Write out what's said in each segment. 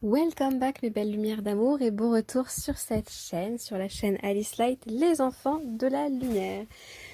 Welcome back mes belles lumières d'amour et bon retour sur cette chaîne, sur la chaîne Alice Light, les enfants de la lumière.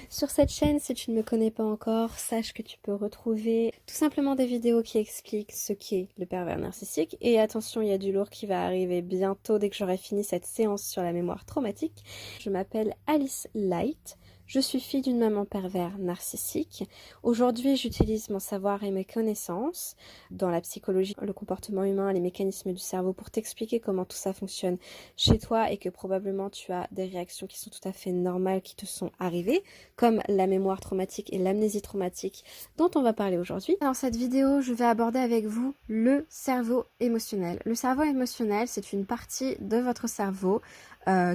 Sur cette chaîne, si tu ne me connais pas encore, sache que tu peux retrouver tout simplement des vidéos qui expliquent ce qu'est le pervers narcissique. Et attention, il y a du lourd qui va arriver bientôt dès que j'aurai fini cette séance sur la mémoire traumatique. Je m'appelle Alice Light. Je suis fille d'une maman pervers narcissique. Aujourd'hui, j'utilise mon savoir et mes connaissances dans la psychologie, le comportement humain, les mécanismes du cerveau pour t'expliquer comment tout ça fonctionne chez toi et que probablement tu as des réactions qui sont tout à fait normales qui te sont arrivées, comme la mémoire traumatique et l'amnésie traumatique dont on va parler aujourd'hui. Dans cette vidéo, je vais aborder avec vous le cerveau émotionnel. Le cerveau émotionnel, c'est une partie de votre cerveau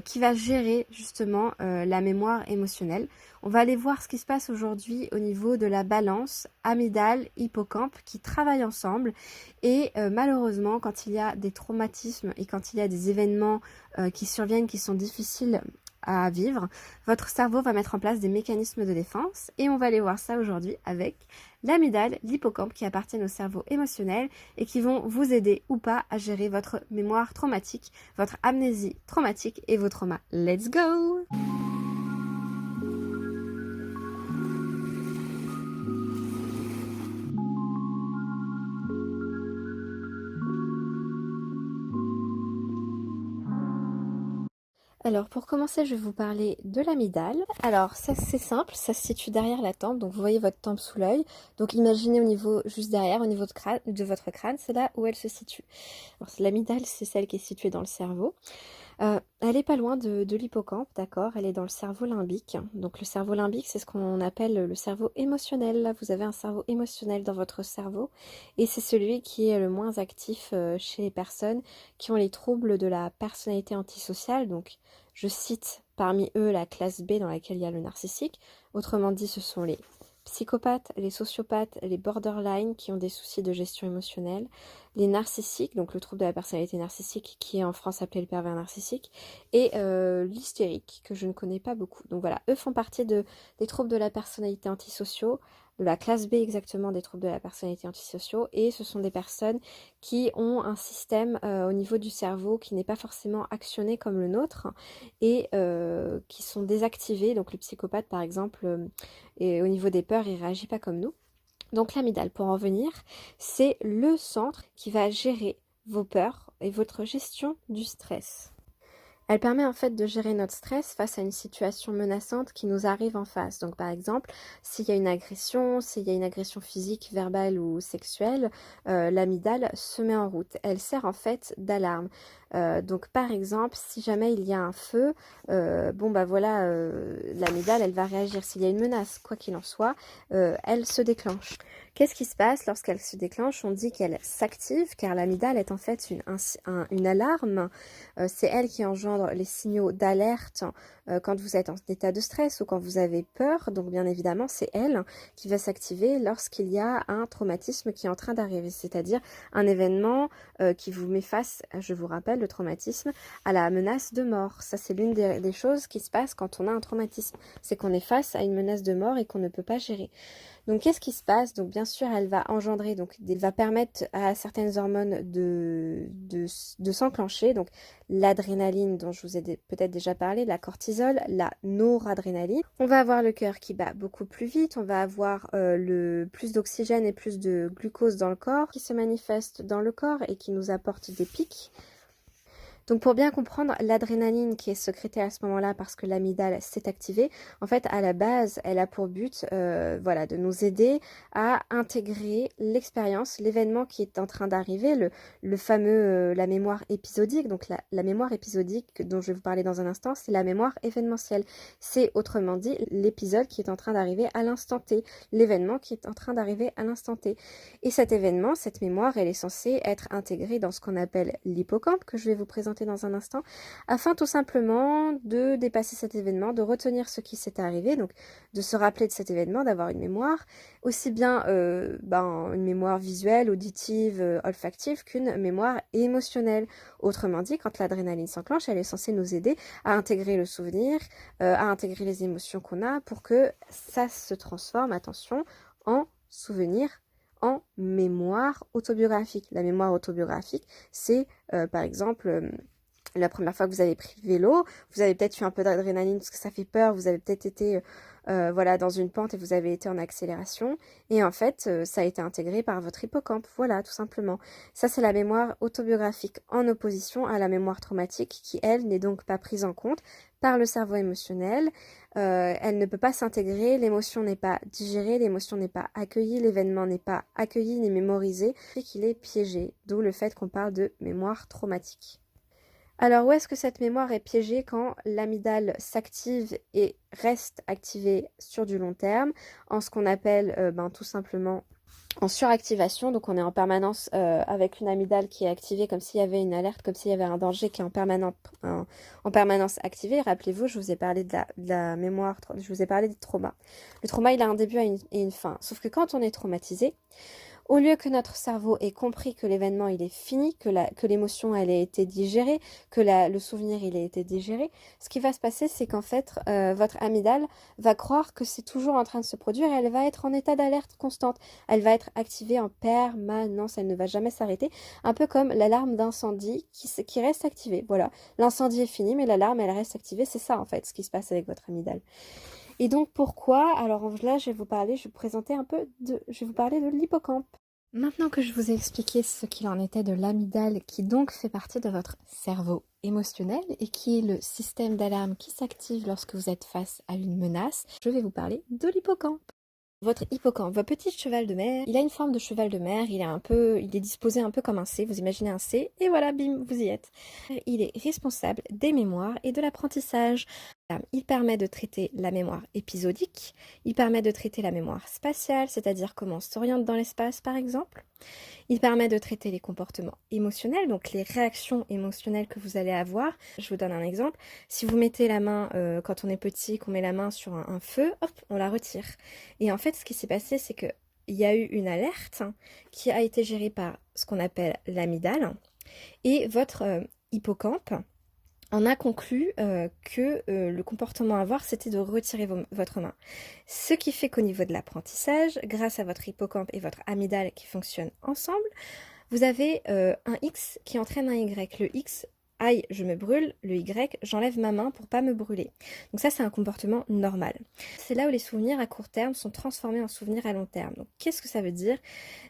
qui va gérer justement la mémoire émotionnelle. On va aller voir ce qui se passe aujourd'hui au niveau de la balance amygdale, hippocampe qui travaillent ensemble et malheureusement quand il y a des traumatismes et quand il y a des événements qui surviennent qui sont difficiles à vivre, votre cerveau va mettre en place des mécanismes de défense et on va aller voir ça aujourd'hui avec l'amygdale, l'hippocampe qui appartiennent au cerveau émotionnel et qui vont vous aider ou pas à gérer votre mémoire traumatique, votre amnésie traumatique et vos traumas. Let's go! Alors pour commencer, je vais vous parler de l'amygdale. Alors ça c'est simple, ça se situe derrière la tempe, donc vous voyez votre tempe sous l'œil. Donc imaginez au niveau juste derrière, au niveau de votre crâne, c'est là où elle se situe. Alors l'amygdale, c'est celle qui est située dans le cerveau. Elle est pas loin de l'hippocampe, d'accord? Elle est dans le cerveau limbique. Donc le cerveau limbique, c'est ce qu'on appelle le cerveau émotionnel. Là, vous avez un cerveau émotionnel dans votre cerveau et c'est celui qui est le moins actif chez les personnes qui ont les troubles de la personnalité antisociale. Donc je cite parmi eux la classe B dans laquelle il y a le narcissique. Autrement dit, ce sont les psychopathes, les sociopathes, les borderline qui ont des soucis de gestion émotionnelle, les narcissiques, donc le trouble de la personnalité narcissique qui est en France appelé le pervers narcissique, et l'hystérique que je ne connais pas beaucoup. Donc voilà, eux font partie des troubles de la personnalité antisociaux, de la classe B exactement des troubles de la personnalité antisociaux, et ce sont des personnes qui ont un système au niveau du cerveau qui n'est pas forcément actionné comme le nôtre et qui sont désactivés. Donc le psychopathe par exemple, et au niveau des peurs, il ne réagit pas comme nous. Donc l'amygdale, pour en venir, c'est le centre qui va gérer vos peurs et votre gestion du stress. Elle permet en fait de gérer notre stress face à une situation menaçante qui nous arrive en face. Donc par exemple, s'il y a une agression physique, verbale ou sexuelle, l'amygdale se met en route. Elle sert en fait d'alarme. Donc par exemple, si jamais il y a un feu, l'amygdale elle va réagir. S'il y a une menace, quoi qu'il en soit, elle se déclenche. Qu'est-ce qui se passe lorsqu'elle se déclenche? On dit qu'elle s'active car l'amygdale est en fait une alarme. C'est elle qui engendre les signaux d'alerte quand vous êtes en état de stress ou quand vous avez peur. Donc bien évidemment, c'est elle qui va s'activer lorsqu'il y a un traumatisme qui est en train d'arriver, c'est-à-dire un événement qui vous met face, je vous rappelle, le traumatisme, à la menace de mort. Ça, c'est l'une des choses qui se passe quand on a un traumatisme. C'est qu'on est face à une menace de mort et qu'on ne peut pas gérer. Donc qu'est-ce qui se passe? Donc bien sûr, elle va engendrer, donc elle va permettre à certaines hormones de s'enclencher. Donc l'adrénaline dont je vous ai peut-être déjà parlé, la cortisol, la noradrénaline. On va avoir le cœur qui bat beaucoup plus vite, on va avoir le plus d'oxygène et plus de glucose dans le corps qui se manifeste dans le corps et qui nous apporte des pics. Donc pour bien comprendre l'adrénaline qui est sécrétée à ce moment-là parce que l'amygdale s'est activée, en fait à la base elle a pour but de nous aider à intégrer l'expérience, l'événement qui est en train d'arriver, le fameux la mémoire épisodique. Donc la mémoire épisodique dont je vais vous parler dans un instant, c'est la mémoire événementielle. C'est autrement dit l'épisode qui est en train d'arriver à l'instant T, l'événement qui est en train d'arriver à l'instant T. Et cet événement, cette mémoire, elle est censée être intégrée dans ce qu'on appelle l'hippocampe que je vais vous présenter dans un instant, afin tout simplement de dépasser cet événement, de retenir ce qui s'est arrivé, donc de se rappeler de cet événement, d'avoir une mémoire, aussi bien une mémoire visuelle, auditive, olfactive, qu'une mémoire émotionnelle. Autrement dit, quand l'adrénaline s'enclenche, elle est censée nous aider à intégrer le souvenir, à intégrer les émotions qu'on a pour que ça se transforme, attention, en souvenir, en mémoire autobiographique. La mémoire autobiographique, c'est par exemple la première fois que vous avez pris le vélo, vous avez peut-être eu un peu d'adrénaline parce que ça fait peur, vous avez peut-être été voilà, dans une pente et vous avez été en accélération. Et en fait, ça a été intégré par votre hippocampe. Voilà, tout simplement. Ça, c'est la mémoire autobiographique en opposition à la mémoire traumatique qui, elle, n'est donc pas prise en compte par le cerveau émotionnel. Elle ne peut pas s'intégrer, l'émotion n'est pas digérée, l'émotion n'est pas accueillie, l'événement n'est pas accueilli ni mémorisé, et qu'il est piégé. D'où le fait qu'on parle de mémoire traumatique. Alors, où est-ce que cette mémoire est piégée quand l'amygdale s'active et reste activée sur du long terme, en ce qu'on appelle tout simplement en suractivation. Donc, on est en permanence avec une amygdale qui est activée comme s'il y avait une alerte, comme s'il y avait un danger qui est en permanence activé. Rappelez-vous, je vous ai parlé de la mémoire, je vous ai parlé du trauma. Le trauma, il a un début et une fin. Sauf que quand on est traumatisé, au lieu que notre cerveau ait compris que l'événement il est fini, que l'émotion elle ait été digérée, que le souvenir il ait été digéré, ce qui va se passer c'est qu'en fait votre amygdale va croire que c'est toujours en train de se produire et elle va être en état d'alerte constante. Elle va être activée en permanence, elle ne va jamais s'arrêter, un peu comme l'alarme d'incendie qui reste activée. Voilà, l'incendie est fini mais l'alarme elle reste activée, c'est ça en fait ce qui se passe avec votre amygdale. Et donc pourquoi? Alors là, je vais vous parler de l'hippocampe. Maintenant que je vous ai expliqué ce qu'il en était de l'amygdale, qui donc fait partie de votre cerveau émotionnel et qui est le système d'alarme qui s'active lorsque vous êtes face à une menace, je vais vous parler de l'hippocampe. Votre hippocampe, votre petit cheval de mer, il a une forme de cheval de mer, il est disposé un peu comme un C, vous imaginez un C, et voilà, bim, vous y êtes. Il est responsable des mémoires et de l'apprentissage. Il permet de traiter la mémoire épisodique, il permet de traiter la mémoire spatiale, c'est-à-dire comment on s'oriente dans l'espace par exemple. Il permet de traiter les comportements émotionnels, donc les réactions émotionnelles que vous allez avoir. Je vous donne un exemple. Si vous mettez la main, quand on est petit, qu'on met la main sur un feu, hop, on la retire. Et en fait, ce qui s'est passé, c'est qu'il y a eu une alerte qui a été gérée par ce qu'on appelle l'amygdale. Et votre hippocampe on a conclu que le comportement à avoir, c'était de retirer votre main. Ce qui fait qu'au niveau de l'apprentissage, grâce à votre hippocampe et votre amygdale qui fonctionnent ensemble, vous avez un X qui entraîne un Y. Le X, aïe, je me brûle. Le Y, j'enlève ma main pour pas me brûler. Donc ça, c'est un comportement normal. C'est là où les souvenirs à court terme sont transformés en souvenirs à long terme. Donc qu'est-ce que ça veut dire?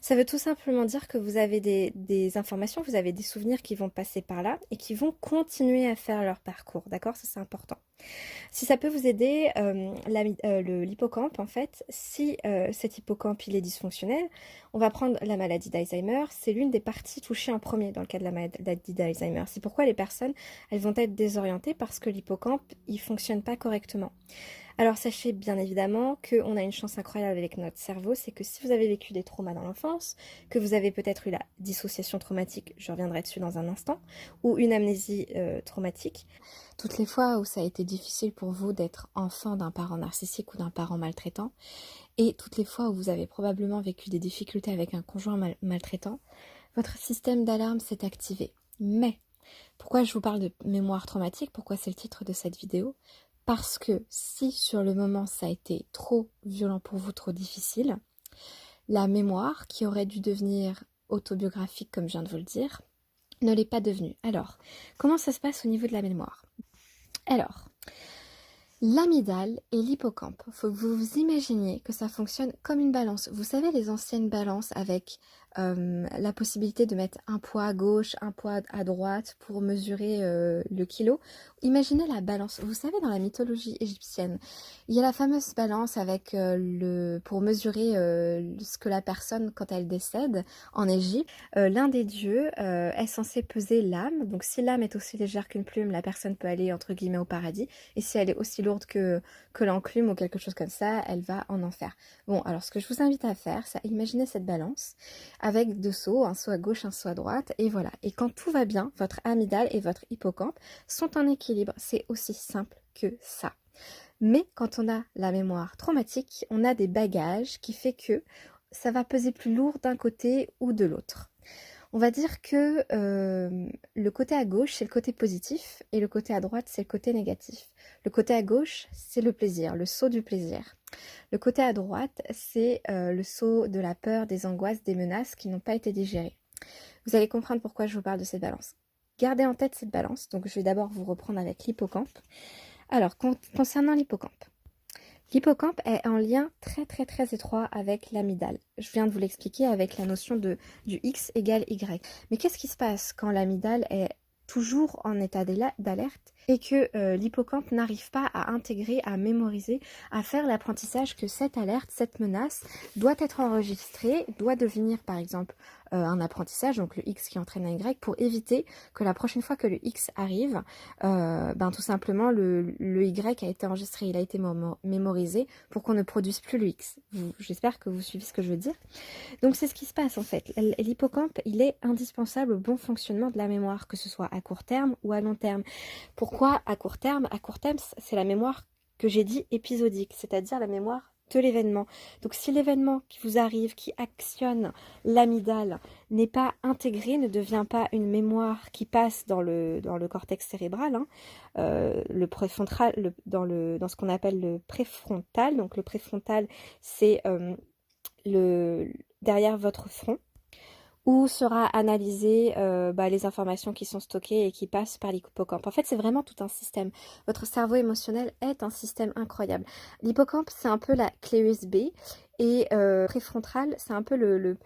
Ça veut tout simplement dire que vous avez des informations, vous avez des souvenirs qui vont passer par là et qui vont continuer à faire leur parcours. D'accord? Ça, c'est important. Si ça peut vous aider, l'hippocampe, en fait, si cet hippocampe il est dysfonctionnel, on va prendre la maladie d'Alzheimer. C'est l'une des parties touchées en premier dans le cas de la maladie d'Alzheimer. C'est pourquoi les personnes, elles vont être désorientées parce que l'hippocampe, il fonctionne pas correctement. Alors sachez bien évidemment qu'on a une chance incroyable avec notre cerveau, c'est que si vous avez vécu des traumas dans l'enfance, que vous avez peut-être eu la dissociation traumatique, je reviendrai dessus dans un instant, ou une amnésie traumatique, toutes les fois où ça a été difficile pour vous d'être enfant d'un parent narcissique ou d'un parent maltraitant, et toutes les fois où vous avez probablement vécu des difficultés avec un conjoint maltraitant, votre système d'alarme s'est activé. Mais, pourquoi je vous parle de mémoire traumatique? Pourquoi c'est le titre de cette vidéo? Parce que si sur le moment ça a été trop violent pour vous, trop difficile, la mémoire qui aurait dû devenir autobiographique comme je viens de vous le dire, ne l'est pas devenue. Alors, comment ça se passe au niveau de la mémoire? Alors, l'amygdale et l'hippocampe, il faut que vous vous imaginiez que ça fonctionne comme une balance. Vous savez les anciennes balances avec la possibilité de mettre un poids à gauche, un poids à droite pour mesurer le kilo. Imaginez la balance. Vous savez, dans la mythologie égyptienne, il y a la fameuse balance avec pour mesurer ce que la personne, quand elle décède en Égypte, l'un des dieux est censé peser l'âme. Donc si l'âme est aussi légère qu'une plume, la personne peut aller entre guillemets au paradis. Et si elle est aussi lourde que l'enclume ou quelque chose comme ça, elle va en enfer. Bon, alors ce que je vous invite à faire, c'est imaginer cette balance avec deux seaux, un seau à gauche, un seau à droite, et voilà. Et quand tout va bien, votre amygdale et votre hippocampe sont en équilibre. C'est aussi simple que ça. Mais quand on a la mémoire traumatique, on a des bagages qui fait que ça va peser plus lourd d'un côté ou de l'autre. On va dire que le côté à gauche, c'est le côté positif et le côté à droite, c'est le côté négatif. Le côté à gauche, c'est le plaisir, le saut du plaisir. Le côté à droite, c'est le saut de la peur, des angoisses, des menaces qui n'ont pas été digérées. Vous allez comprendre pourquoi je vous parle de cette balance. Gardez en tête cette balance. Donc, je vais d'abord vous reprendre avec l'hippocampe. Alors, concernant l'hippocampe. L'hippocampe est en lien très très très étroit avec l'amygdale. Je viens de vous l'expliquer avec la notion du X égale Y. Mais qu'est-ce qui se passe quand l'amygdale est toujours en état d'alerte et que l'hippocampe n'arrive pas à intégrer, à mémoriser, à faire l'apprentissage que cette alerte, cette menace doit être enregistrée, doit devenir par exemple un apprentissage, donc le X qui entraîne un Y, pour éviter que la prochaine fois que le X arrive, tout simplement le Y a été enregistré, il a été mémorisé pour qu'on ne produise plus le X. J'espère que vous suivez ce que je veux dire. Donc c'est ce qui se passe en fait. L'hippocampe, il est indispensable au bon fonctionnement de la mémoire, que ce soit à court terme ou à long terme. Pourquoi à court terme? À court terme, c'est la mémoire que j'ai dit épisodique, c'est-à-dire la mémoire de l'événement. Donc si l'événement qui vous arrive, qui actionne l'amygdale, n'est pas intégré, ne devient pas une mémoire qui passe dans le cortex cérébral, le préfrontal, dans ce qu'on appelle le préfrontal. Donc le préfrontal, c'est derrière votre front, où sera analysé les informations qui sont stockées et qui passent par l'hippocampe. En fait, c'est vraiment tout un système. Votre cerveau émotionnel est un système incroyable. L'hippocampe, c'est un peu la clé USB et préfrontal, c'est un peu le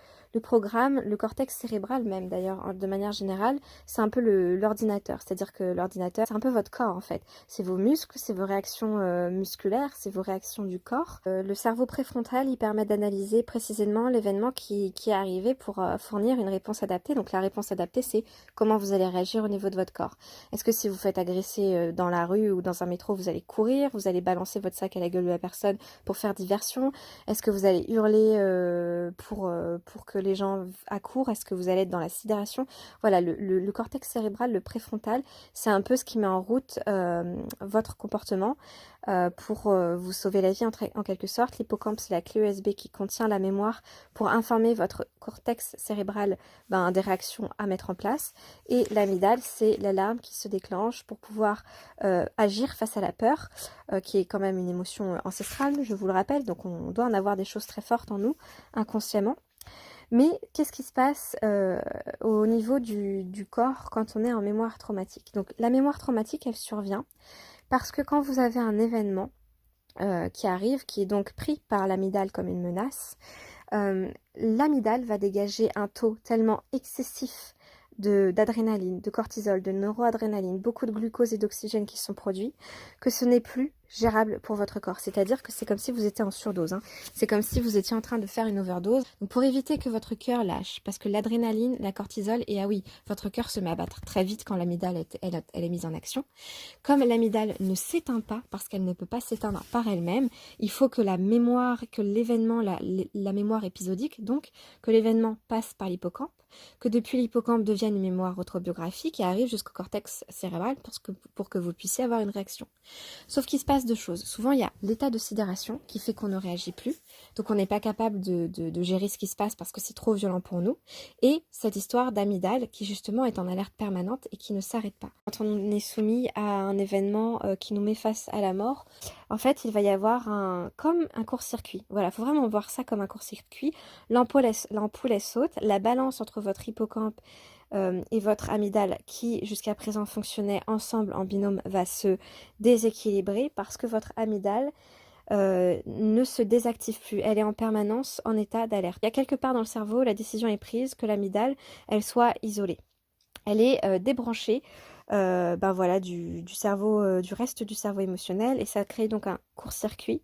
programme, le cortex cérébral même d'ailleurs, de manière générale, c'est un peu l'ordinateur. C'est-à-dire que l'ordinateur, c'est un peu votre corps en fait. C'est vos muscles, c'est vos réactions musculaires, c'est vos réactions du corps. Le cerveau préfrontal, il permet d'analyser précisément l'événement qui est arrivé pour fournir une réponse adaptée. Donc la réponse adaptée, c'est comment vous allez réagir au niveau de votre corps. Est-ce que si vous faites agresser dans la rue ou dans un métro, vous allez courir, vous allez balancer votre sac à la gueule de la personne pour faire diversion? Est-ce que vous allez hurler pour que les gens accourent? Est-ce que vous allez être dans la sidération? Voilà, le cortex cérébral, le préfrontal, c'est un peu ce qui met en route votre comportement pour vous sauver la vie en quelque sorte. L'hippocampe, c'est la clé USB qui contient la mémoire pour informer votre cortex cérébral des réactions à mettre en place. Et l'amygdale, c'est l'alarme qui se déclenche pour pouvoir agir face à la peur, qui est quand même une émotion ancestrale, je vous le rappelle. Donc on doit en avoir des choses très fortes en nous, inconsciemment. Mais qu'est-ce qui se passe au niveau du corps quand on est en mémoire traumatique? Donc la mémoire traumatique, elle survient parce que quand vous avez un événement qui arrive, qui est donc pris par l'amygdale comme une menace, l'amygdale va dégager un taux tellement excessif d'adrénaline, de cortisol, de neuroadrénaline, beaucoup de glucose et d'oxygène qui sont produits, que ce n'est plus gérable pour votre corps. C'est-à-dire que c'est comme si vous étiez en surdose. C'est comme si vous étiez en train de faire une overdose. Donc pour éviter que votre cœur lâche, parce que l'adrénaline, la cortisol, et ah oui, votre cœur se met à battre très vite quand l'amygdale elle est mise en action. Comme l'amygdale ne s'éteint pas, parce qu'elle ne peut pas s'éteindre par elle-même, il faut que la mémoire, que l'événement, la mémoire épisodique, donc que l'événement passe par l'hippocampe, que depuis l'hippocampe devienne une mémoire autobiographique et arrive jusqu'au cortex cérébral pour que vous puissiez avoir une réaction. Sauf qu'il se passe deux choses. Souvent, il y a l'état de sidération qui fait qu'on ne réagit plus, donc on n'est pas capable de gérer ce qui se passe parce que c'est trop violent pour nous, et cette histoire d'amygdale qui justement est en alerte permanente et qui ne s'arrête pas. Quand on est soumis à un événement qui nous met face à la mort, en fait, il va y avoir comme un court-circuit. Voilà, il faut vraiment voir ça comme un court-circuit. L'ampoule, elle saute, la balance entre votre hippocampe et votre amygdale qui jusqu'à présent fonctionnait ensemble en binôme va se déséquilibrer parce que votre amygdale ne se désactive plus. Elle est en permanence en état d'alerte. Il y a quelque part dans le cerveau, la décision est prise que l'amygdale, elle soit isolée. Elle est débranchée du cerveau, du reste du cerveau émotionnel, et ça crée donc un court-circuit.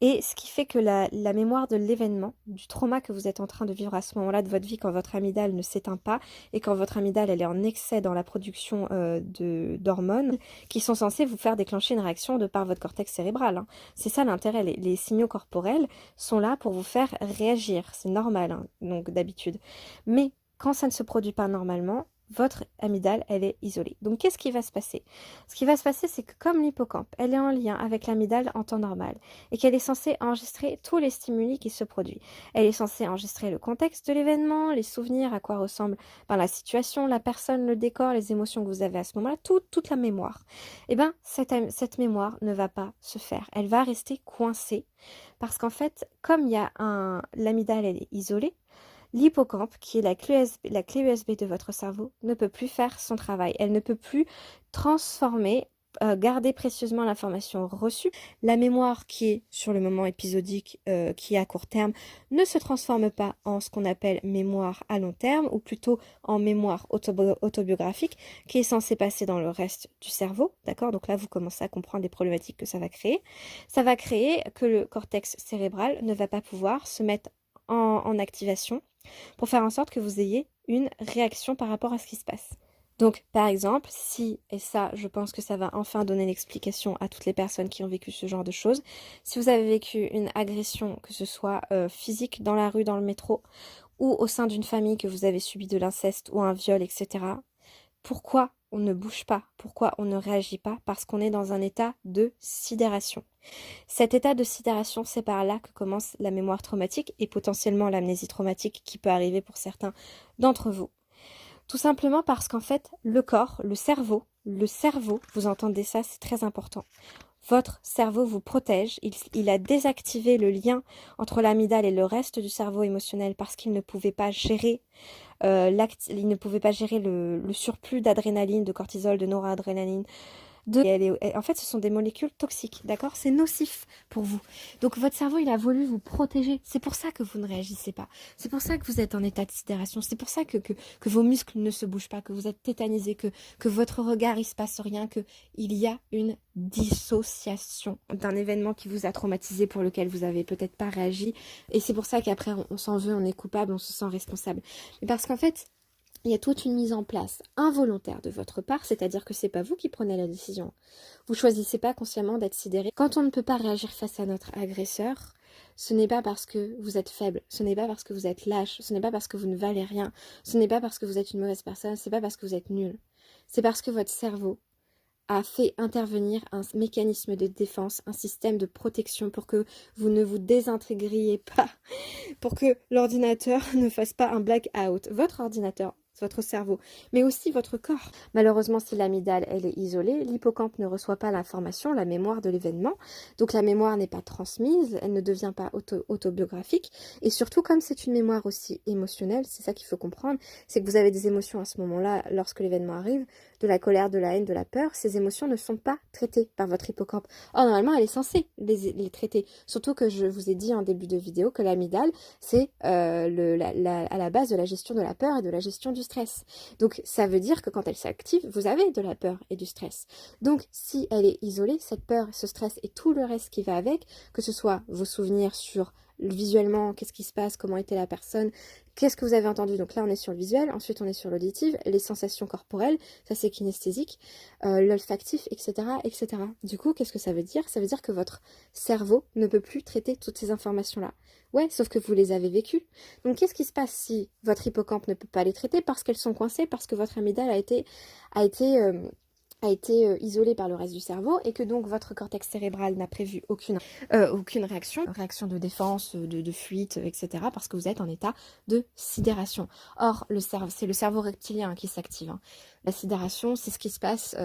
Et ce qui fait que la mémoire de l'événement, du trauma que vous êtes en train de vivre à ce moment-là de votre vie, quand votre amygdale ne s'éteint pas et quand votre amygdale elle est en excès dans la production d'hormones qui sont censées vous faire déclencher une réaction de par votre cortex cérébral. C'est ça l'intérêt. Les signaux corporels sont là pour vous faire réagir. C'est normal, donc d'habitude. Mais quand ça ne se produit pas normalement, votre amygdale, elle est isolée. Donc, qu'est-ce qui va se passer? Ce qui va se passer, c'est que comme l'hippocampe, elle est en lien avec l'amygdale en temps normal et qu'elle est censée enregistrer tous les stimuli qui se produisent. Elle est censée enregistrer le contexte de l'événement, les souvenirs, à quoi ressemble la situation, la personne, le décor, les émotions que vous avez à ce moment-là, toute la mémoire. Eh bien, cette mémoire ne va pas se faire. Elle va rester coincée parce qu'en fait, comme il y a l'amygdale, elle est isolée, l'hippocampe, qui est la clé USB de votre cerveau, ne peut plus faire son travail. Elle ne peut plus transformer, garder précieusement l'information reçue. La mémoire qui est sur le moment épisodique, qui est à court terme, ne se transforme pas en ce qu'on appelle mémoire à long terme, ou plutôt en mémoire autobiographique, qui est censée passer dans le reste du cerveau. D'accord? Donc là, vous commencez à comprendre les problématiques que ça va créer. Ça va créer que le cortex cérébral ne va pas pouvoir se mettre en activation pour faire en sorte que vous ayez une réaction par rapport à ce qui se passe. Donc, par exemple, si, et ça, je pense que ça va enfin donner l'explication à toutes les personnes qui ont vécu ce genre de choses, si vous avez vécu une agression, que ce soit physique dans la rue, dans le métro, ou au sein d'une famille, que vous avez subi de l'inceste ou un viol, etc., pourquoi on ne bouge pas? Pourquoi on ne réagit pas? Parce qu'on est dans un état de sidération. Cet état de sidération, c'est par là que commence la mémoire traumatique et potentiellement l'amnésie traumatique qui peut arriver pour certains d'entre vous. Tout simplement parce qu'en fait, le corps, le cerveau, vous entendez ça, c'est très important. Votre cerveau vous protège, il a désactivé le lien entre l'amygdale et le reste du cerveau émotionnel parce qu'il ne pouvait pas gérer le surplus d'adrénaline, de cortisol, de noradrénaline. En fait, ce sont des molécules toxiques, d'accord? C'est nocif pour vous. Donc, votre cerveau, il a voulu vous protéger. C'est pour ça que vous ne réagissez pas. C'est pour ça que vous êtes en état de sidération. C'est pour ça que vos muscles ne se bougent pas, que vous êtes tétanisé, que votre regard, il se passe rien, qu'il y a une dissociation d'un événement qui vous a traumatisé, pour lequel vous avez peut-être pas réagi. Et c'est pour ça qu'après, on s'en veut, on est coupable, on se sent responsable. Mais parce qu'en fait, il y a toute une mise en place involontaire de votre part, c'est-à-dire que c'est pas vous qui prenez la décision. Vous choisissez pas consciemment d'être sidéré. Quand on ne peut pas réagir face à notre agresseur, ce n'est pas parce que vous êtes faible, ce n'est pas parce que vous êtes lâche, ce n'est pas parce que vous ne valez rien, ce n'est pas parce que vous êtes une mauvaise personne, c'est pas parce que vous êtes nul. C'est parce que votre cerveau a fait intervenir un mécanisme de défense, un système de protection pour que vous ne vous désintégriez pas, pour que l'ordinateur ne fasse pas un blackout. Votre ordinateur, votre cerveau, mais aussi votre corps. Malheureusement, si l'amygdale, elle est isolée, l'hippocampe ne reçoit pas l'information, la mémoire de l'événement, donc la mémoire n'est pas transmise, elle ne devient pas autobiographique, et surtout, comme c'est une mémoire aussi émotionnelle, c'est ça qu'il faut comprendre, c'est que vous avez des émotions à ce moment-là, lorsque l'événement arrive, de la colère, de la haine, de la peur, ces émotions ne sont pas traitées par votre hippocampe. Or, normalement, elle est censée les traiter, surtout que je vous ai dit en début de vidéo que l'amygdale, c'est à la base de la gestion de la peur et de la gestion du stress. Donc, ça veut dire que quand elle s'active, vous avez de la peur et du stress. Donc, si elle est isolée, cette peur, ce stress et tout le reste qui va avec, que ce soit vos souvenirs sur visuellement, qu'est-ce qui se passe, comment était la personne, qu'est-ce que vous avez entendu. Donc là, on est sur le visuel, ensuite on est sur l'auditif, les sensations corporelles, ça c'est kinesthésique, l'olfactif, etc., etc. Du coup, qu'est-ce que ça veut dire? Ça veut dire que votre cerveau ne peut plus traiter toutes ces informations-là. Ouais, sauf que vous les avez vécues. Donc qu'est-ce qui se passe si votre hippocampe ne peut pas les traiter parce qu'elles sont coincées, parce que votre amygdale a été isolé par le reste du cerveau et que donc votre cortex cérébral n'a prévu aucune réaction de défense, de fuite, etc. parce que vous êtes en état de sidération. Or, c'est le cerveau reptilien qui s'active. Hein. La sidération, c'est ce qui se passe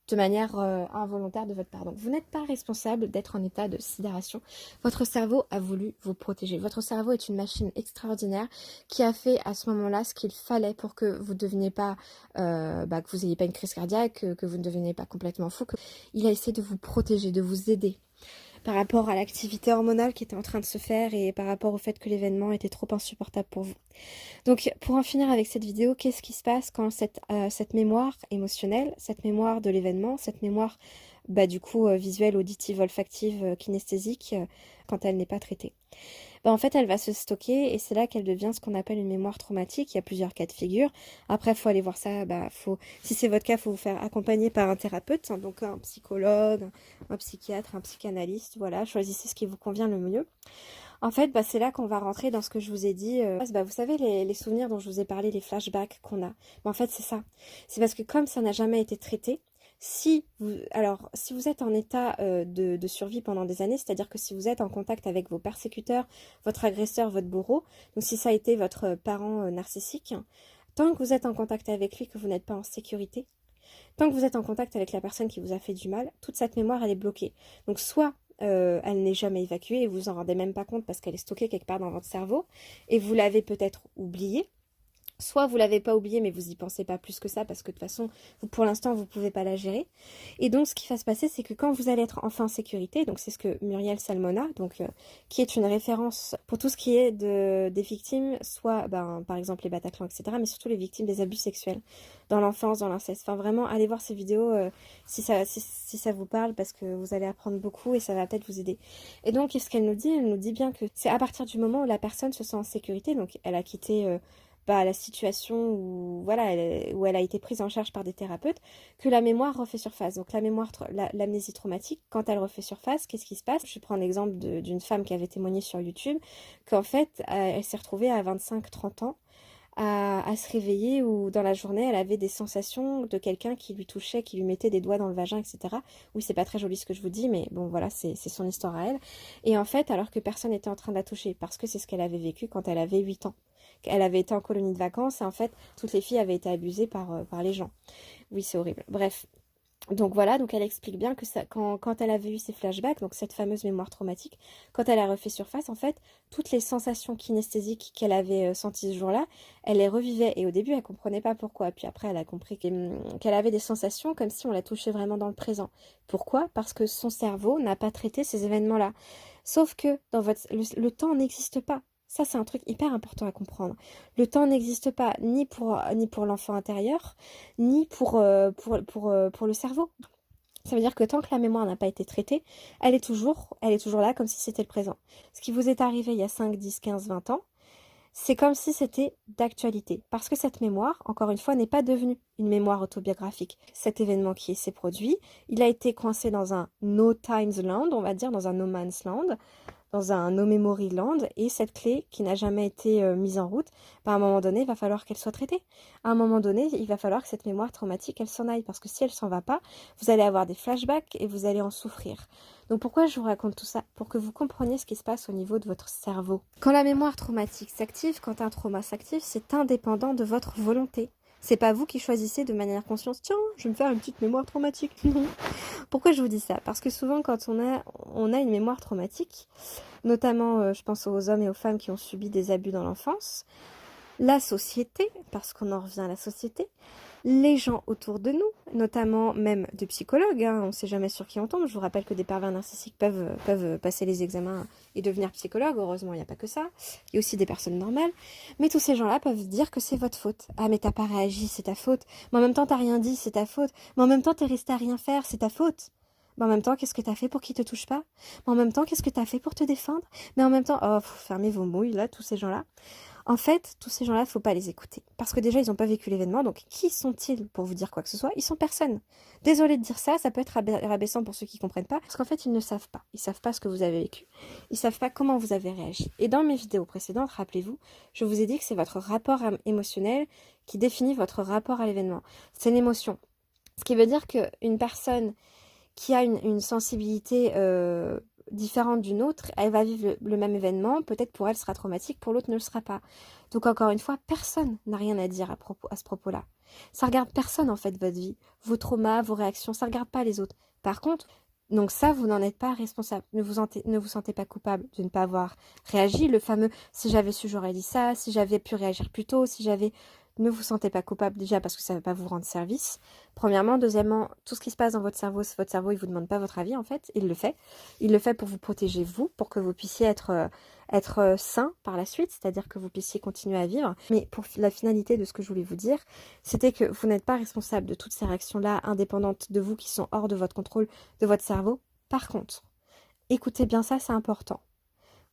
de manière involontaire de votre part. Donc, vous n'êtes pas responsable d'être en état de sidération. Votre cerveau a voulu vous protéger. Votre cerveau est une machine extraordinaire qui a fait à ce moment-là ce qu'il fallait pour que vous ne deveniez pas, que vous n'ayez pas une crise cardiaque, que vous ne deveniez pas complètement fou. Il a essayé de vous protéger, de vous aider par rapport à l'activité hormonale qui était en train de se faire et par rapport au fait que l'événement était trop insupportable pour vous. Donc, pour en finir avec cette vidéo, qu'est-ce qui se passe quand cette mémoire émotionnelle, cette mémoire de l'événement, cette mémoire visuelle, auditive, olfactive, kinesthésique, quand elle n'est pas traitée? En fait, elle va se stocker et c'est là qu'elle devient ce qu'on appelle une mémoire traumatique. Il y a plusieurs cas de figure. Après, il faut aller voir ça. Si c'est votre cas, il faut vous faire accompagner par un thérapeute, hein, donc un psychologue, un psychiatre, un psychanalyste. Voilà, choisissez ce qui vous convient le mieux. En fait, bah, c'est là qu'on va rentrer dans ce que je vous ai dit. Bah, vous savez, les souvenirs dont je vous ai parlé, les flashbacks qu'on a. Bah, en fait, c'est ça. C'est parce que comme ça n'a jamais été traité, si vous êtes en état de survie pendant des années, c'est-à-dire que si vous êtes en contact avec vos persécuteurs, votre agresseur, votre bourreau, donc si ça a été votre parent narcissique, tant que vous êtes en contact avec lui, que vous n'êtes pas en sécurité, tant que vous êtes en contact avec la personne qui vous a fait du mal, toute cette mémoire, elle est bloquée. Donc soit elle n'est jamais évacuée et vous vous en rendez même pas compte parce qu'elle est stockée quelque part dans votre cerveau et vous l'avez peut-être oubliée. Soit vous l'avez pas oublié mais vous y pensez pas plus que ça parce que de toute façon, pour l'instant, vous pouvez pas la gérer. Et donc, ce qui va se passer, c'est que quand vous allez être enfin en sécurité, donc c'est ce que Muriel Salmona, donc qui est une référence pour tout ce qui est des victimes, soit par exemple les Bataclan, etc., mais surtout les victimes des abus sexuels dans l'enfance, dans l'inceste. Enfin, vraiment, allez voir ces vidéos si ça vous parle parce que vous allez apprendre beaucoup et ça va peut-être vous aider. Et donc, qu'est-ce qu'elle nous dit? Elle nous dit bien que c'est à partir du moment où la personne se sent en sécurité, donc elle a quitté la situation où, voilà, où elle a été prise en charge par des thérapeutes, que la mémoire refait surface. Donc la mémoire, l'amnésie traumatique, quand elle refait surface, qu'est-ce qui se passe? Je prends l'exemple d'une femme qui avait témoigné sur YouTube, qu'en fait, elle s'est retrouvée à 25-30 ans à se réveiller où dans la journée elle avait des sensations de quelqu'un qui lui touchait, qui lui mettait des doigts dans le vagin, etc. Oui, c'est pas très joli ce que je vous dis, mais bon voilà, c'est son histoire à elle. Et en fait, alors que personne n'était en train de la toucher, parce que c'est ce qu'elle avait vécu quand elle avait 8 ans. Elle avait été en colonie de vacances et en fait, toutes les filles avaient été abusées par les gens. Oui, c'est horrible. Bref. Donc voilà, donc elle explique bien que ça, quand elle avait eu ces flashbacks, donc cette fameuse mémoire traumatique, quand elle a refait surface, en fait, toutes les sensations kinesthésiques qu'elle avait senties ce jour-là, elle les revivait. Et au début, elle comprenait pas pourquoi. Puis après, elle a compris qu'elle avait des sensations comme si on la touchait vraiment dans le présent. Pourquoi? Parce que son cerveau n'a pas traité ces événements-là. Sauf que dans le temps n'existe pas. Ça, c'est un truc hyper important à comprendre. Le temps n'existe pas ni pour l'enfant intérieur, ni pour le cerveau. Ça veut dire que tant que la mémoire n'a pas été traitée, elle est toujours là comme si c'était le présent. Ce qui vous est arrivé il y a 5, 10, 15, 20 ans, c'est comme si c'était d'actualité. Parce que cette mémoire, encore une fois, n'est pas devenue une mémoire autobiographique. Cet événement qui s'est produit, il a été coincé dans un no times land, on va dire, dans un no man's land, dans un No Memory Land, et cette clé qui n'a jamais été mise en route, à un moment donné, il va falloir qu'elle soit traitée. À un moment donné, il va falloir que cette mémoire traumatique, elle s'en aille, parce que si elle s'en va pas, vous allez avoir des flashbacks et vous allez en souffrir. Donc pourquoi je vous raconte tout ça? Pour que vous compreniez ce qui se passe au niveau de votre cerveau. Quand la mémoire traumatique s'active, quand un trauma s'active, c'est indépendant de votre volonté. C'est pas vous qui choisissez de manière consciente, tiens, je vais me faire une petite mémoire traumatique. Non. Pourquoi je vous dis ça? Parce que souvent, quand on a une mémoire traumatique, notamment, je pense aux hommes et aux femmes qui ont subi des abus dans l'enfance, la société, parce qu'on en revient à la société, les gens autour de nous, notamment même des psychologues, hein, on ne sait jamais sur qui on tombe. Je vous rappelle que des pervers narcissiques peuvent passer les examens et devenir psychologues. Heureusement, il n'y a pas que ça. Il y a aussi des personnes normales. Mais tous ces gens-là peuvent dire que c'est votre faute. Ah, mais t'as pas réagi, c'est ta faute. Mais en même temps, t'as rien dit, c'est ta faute. Mais en même temps, t'es resté à rien faire, c'est ta faute. Mais en même temps, qu'est-ce que t'as fait pour qu'ils te touchent pas? Mais en même temps, qu'est-ce que t'as fait pour te défendre? Mais en même temps, oh, fermez vos mouilles, là, tous ces gens-là. En fait, tous ces gens-là, il ne faut pas les écouter. Parce que déjà, ils n'ont pas vécu l'événement, donc qui sont-ils pour vous dire quoi que ce soit? Ils sont personne. Désolée de dire ça, ça peut être rabaissant pour ceux qui ne comprennent pas, parce qu'en fait, ils ne savent pas. Ils ne savent pas ce que vous avez vécu. Ils ne savent pas comment vous avez réagi. Et dans mes vidéos précédentes, rappelez-vous, je vous ai dit que c'est votre rapport émotionnel qui définit votre rapport à l'événement. C'est l'émotion. Ce qui veut dire qu'une personne qui a une sensibilité différente d'une autre, elle va vivre le même événement, peut-être pour elle sera traumatique, pour l'autre ne le sera pas. Donc encore une fois, personne n'a rien à dire à ce propos-là. Ça regarde personne en fait votre vie, vos traumas, vos réactions, ça regarde pas les autres. Par contre, donc ça, vous n'en êtes pas responsable. Ne vous sentez pas coupable de ne pas avoir réagi. Le fameux « si j'avais su, j'aurais dit ça »,« si j'avais pu réagir plus tôt »,« si j'avais… » Ne vous sentez pas coupable déjà parce que ça ne va pas vous rendre service. Premièrement. Deuxièmement, tout ce qui se passe dans votre cerveau, il ne vous demande pas votre avis en fait. Il le fait. Il le fait pour vous protéger vous, pour que vous puissiez être sain par la suite, c'est-à-dire que vous puissiez continuer à vivre. Mais pour la finalité de ce que je voulais vous dire, c'était que vous n'êtes pas responsable de toutes ces réactions-là indépendantes de vous qui sont hors de votre contrôle, de votre cerveau. Par contre, écoutez bien ça, c'est important.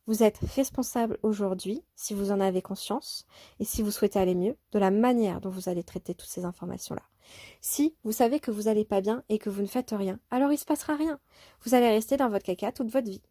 Vous êtes responsable aujourd'hui, si vous en avez conscience, et si vous souhaitez aller mieux, de la manière dont vous allez traiter toutes ces informations-là. Si vous savez que vous n'allez pas bien et que vous ne faites rien, alors il ne se passera rien. Vous allez rester dans votre caca toute votre vie.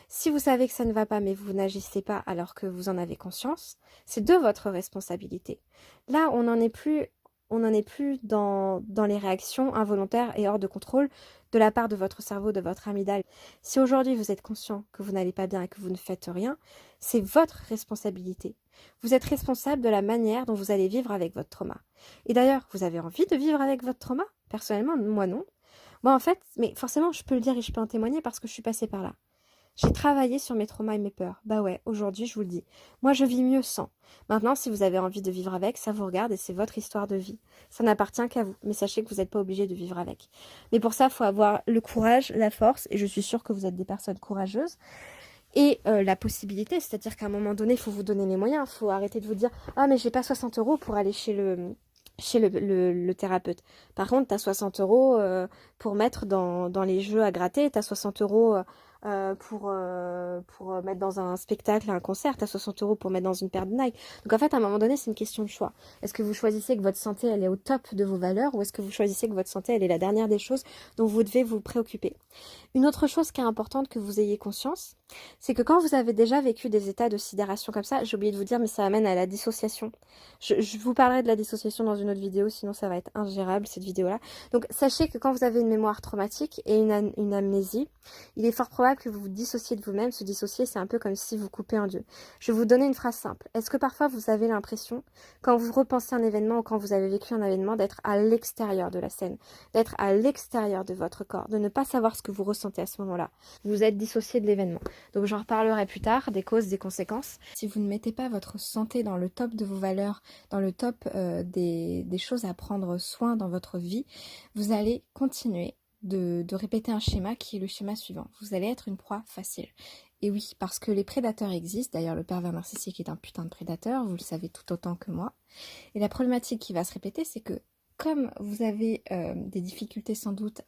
Si vous savez que ça ne va pas, mais vous n'agissez pas alors que vous en avez conscience, c'est de votre responsabilité. Là, on n'en est plus dans les réactions involontaires et hors de contrôle de la part de votre cerveau, de votre amygdale. Si aujourd'hui vous êtes conscient que vous n'allez pas bien et que vous ne faites rien, c'est votre responsabilité. Vous êtes responsable de la manière dont vous allez vivre avec votre trauma. Et d'ailleurs, vous avez envie de vivre avec votre trauma? Personnellement, moi non. Moi en fait, mais forcément je peux le dire et je peux en témoigner parce que je suis passée par là. J'ai travaillé sur mes traumas et mes peurs. Bah ouais, aujourd'hui, je vous le dis. Moi, je vis mieux sans. Maintenant, si vous avez envie de vivre avec, ça vous regarde et c'est votre histoire de vie. Ça n'appartient qu'à vous. Mais sachez que vous n'êtes pas obligé de vivre avec. Mais pour ça, il faut avoir le courage, la force, et je suis sûre que vous êtes des personnes courageuses, et la possibilité. C'est-à-dire qu'à un moment donné, il faut vous donner les moyens. Il faut arrêter de vous dire « Ah, mais j'ai pas 60 € pour aller chez le thérapeute. Par contre, tu as 60 € pour mettre dans les jeux à gratter, tu as 60 € pour mettre dans un spectacle, un concert, tu as 60 € pour mettre dans une paire de Nike. Donc en fait, à un moment donné, c'est une question de choix. Est-ce que vous choisissez que votre santé, elle est au top de vos valeurs, ou est-ce que vous choisissez que votre santé, elle est la dernière des choses dont vous devez vous préoccuper? Une autre chose qui est importante que vous ayez conscience, c'est que quand vous avez déjà vécu des états de sidération comme ça, j'ai oublié de vous dire, mais ça amène à la dissociation. Je vous parlerai de la dissociation dans une autre vidéo, sinon ça va être ingérable cette vidéo-là. Donc sachez que quand vous avez une mémoire traumatique et une amnésie, il est fort probable que vous vous dissociez de vous-même. Se dissocier, c'est un peu comme si vous coupez en deux. Je vais vous donner une phrase simple. Est-ce que parfois vous avez l'impression, quand vous repensez un événement ou quand vous avez vécu un événement, d'être à l'extérieur de la scène, d'être à l'extérieur de votre corps, de ne pas savoir ce que vous ressentez à ce moment-là? Vous êtes dissocié de l'événement. Donc j'en reparlerai plus tard, des causes, des conséquences. Si vous ne mettez pas votre santé dans le top de vos valeurs, dans le top des choses à prendre soin dans votre vie, vous allez continuer de répéter un schéma qui est le schéma suivant. Vous allez être une proie facile. Et oui, parce que les prédateurs existent. D'ailleurs, le pervers narcissique est un putain de prédateur, vous le savez tout autant que moi. Et la problématique qui va se répéter, c'est que comme vous avez des difficultés sans doute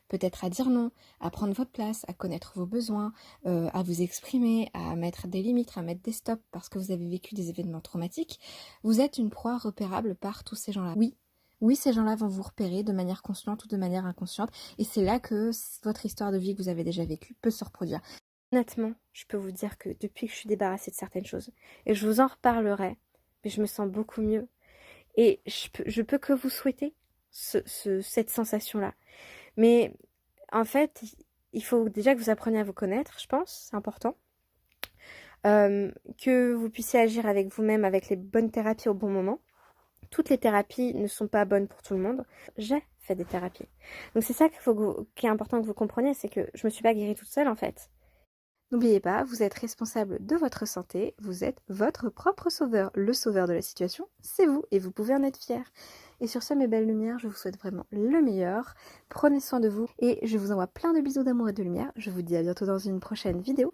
peut-être à dire non, à prendre votre place, à connaître vos besoins, à vous exprimer, à mettre des limites, à mettre des stops parce que vous avez vécu des événements traumatiques, vous êtes une proie repérable par tous ces gens-là. Oui, ces gens-là vont vous repérer de manière consciente ou de manière inconsciente, et c'est là que votre histoire de vie que vous avez déjà vécue peut se reproduire. Honnêtement, je peux vous dire que depuis que je suis débarrassée de certaines choses, et je vous en reparlerai, mais je me sens beaucoup mieux. Et je peux que vous souhaiter cette sensation-là. Mais en fait, il faut déjà que vous appreniez à vous connaître, je pense, c'est important. Que vous puissiez agir avec vous-même, avec les bonnes thérapies au bon moment. Toutes les thérapies ne sont pas bonnes pour tout le monde. J'ai fait des thérapies. Donc c'est ça qui est important que vous compreniez, c'est que je me suis pas guérie toute seule en fait. N'oubliez pas, vous êtes responsable de votre santé, vous êtes votre propre sauveur. Le sauveur de la situation, c'est vous, et vous pouvez en être fier. Et sur ce, mes belles lumières, je vous souhaite vraiment le meilleur. Prenez soin de vous, et je vous envoie plein de bisous d'amour et de lumière. Je vous dis à bientôt dans une prochaine vidéo.